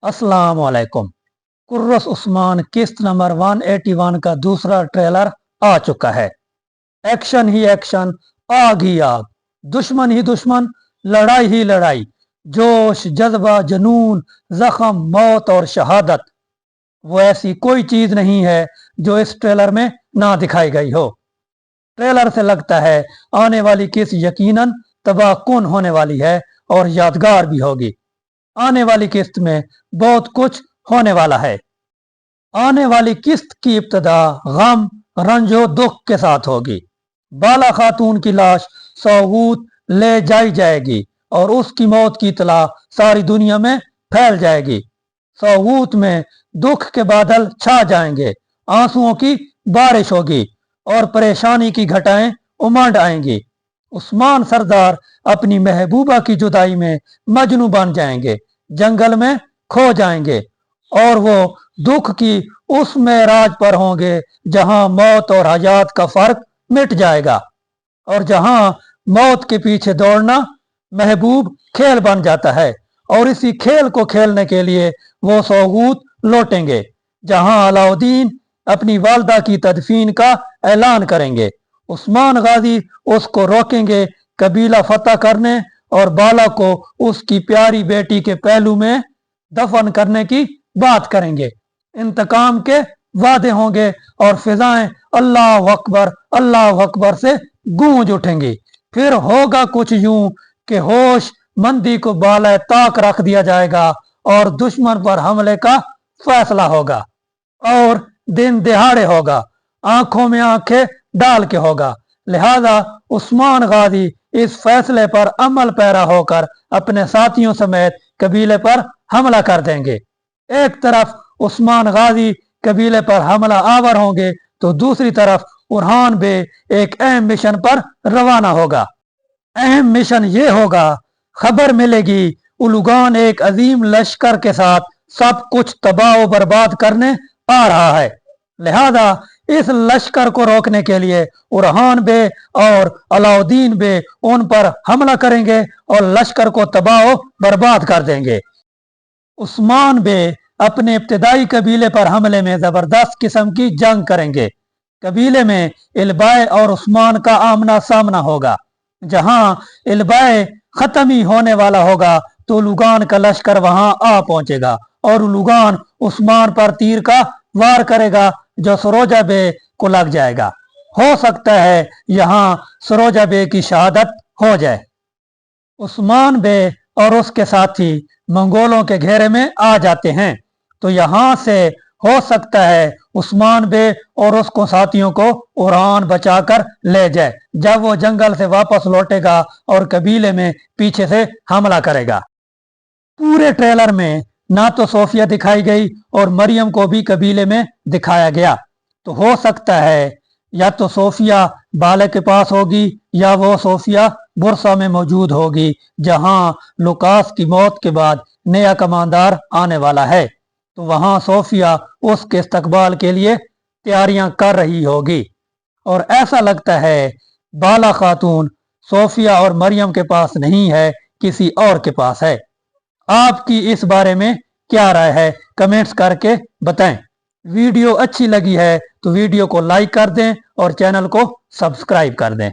अस्सलाम वालेकुम। कुर्रस उस्मान किस्त नंबर 181 का दूसरा ट्रेलर आ चुका है। एक्शन ही एक्शन, आग ही आग, दुश्मन ही दुश्मन, लड़ाई ही लड़ाई, जोश जज्बा जुनून, जख्म मौत और शहादत, वो ऐसी कोई चीज नहीं है जो इस ट्रेलर में ना दिखाई गई हो। ट्रेलर से लगता है आने वाली किस्त यकीनन तबाहकुन होने वाली है और यादगार भी होगी। आने वाली किस्त में बहुत कुछ होने वाला है। आने वाली किस्त की इब्तदा गम रंजो दुख के साथ होगी। बाला खातून की लाश सौगूत ले जाई जाएगी और उसकी मौत की इतला सारी दुनिया में फैल जाएगी। सौगूत में दुख के बादल छा जाएंगे, आंसुओं की बारिश होगी और परेशानी की घटाएं उमड़ आएंगी। उस्मान सरदार अपनी महबूबा की जुदाई में मजनू बन जाएंगे, जंगल में खो जाएंगे और वो दुख की उस मेराज पर होंगे जहां मौत और हयात का फर्क मिट जाएगा और जहां मौत के पीछे दौड़ना महबूब खेल बन जाता है और इसी खेल को खेलने के लिए वो सौगूत लौटेंगे जहां अलाउद्दीन अपनी वालदा की तदफीन का ऐलान करेंगे। उस्मान गाजी उसको रोकेंगे कबीला फतह करने और बाला को उसकी प्यारी बेटी के पहलू में दफन करने की बात करेंगे। इंतकाम के वादे होंगे और फिजाएं अल्लाह अकबर से गूंज उठेंगी। फिर होगा कुछ यूं कि होश मंदी को बाला ताक रख दिया जाएगा और दुश्मन पर हमले का फैसला होगा और दिन दिहाड़े होगा, आंखों में आंखें डाल के होगा। लिहाजा उस्मान गाजी इस फैसले पर अमल पैरा होकर अपने साथियों समेत कबीले पर हमला कर देंगे। एक तरफ उस्मान गाजी कबीले पर हमला आवर होंगे तो दूसरी तरफ उरहान बे एक अहम मिशन पर रवाना होगा। अहम मिशन ये होगा, खबर मिलेगी उलुगान एक अजीम लश्कर के साथ सब कुछ तबाह बर्बाद करने आ रहा है। लिहाजा इस लश्कर को रोकने के लिए उरहान बे और अलाउद्दीन बे उन पर हमला करेंगे और लश्कर को तबाह बर्बाद कर देंगे। उस्मान बे अपने इब्तदाई कबीले पर हमले में जबरदस्त किस्म की जंग करेंगे। कबीले में इल्बाए और उस्मान का आमना सामना होगा। जहां इल्बाए खत्म ही होने वाला होगा तो लुगान का लश्कर वहां आ पहुंचेगा और लुगान उस्मान पर तीर का वार करेगा जो सरोजा बे को लग जाएगा। हो सकता है यहाँ सरोजा बे की शहादत हो जाए। उस्मान बे और उसके साथी मंगोलों के घेरे में आ जाते हैं तो यहाँ से हो सकता है उस्मान बे और उसको साथियों को उरान बचाकर ले जाए जब वो जंगल से वापस लौटेगा और कबीले में पीछे से हमला करेगा। पूरे ट्रेलर में ना तो सोफिया दिखाई गई और मरियम को भी कबीले में दिखाया गया, तो हो सकता है या तो सोफिया बाले के पास होगी या वो सोफिया बुरसा में मौजूद होगी जहां लुकास की मौत के बाद नया कमांडर आने वाला है, तो वहां सोफिया उसके इस्तकबाल के लिए तैयारियां कर रही होगी। और ऐसा लगता है बाला खातून सोफिया और मरियम के पास नहीं है, किसी और के पास है। आपकी इस बारे में क्या राय है, कमेंट्स करके बताएं। वीडियो अच्छी लगी है तो वीडियो को लाइक कर दें और चैनल को सब्सक्राइब कर दें।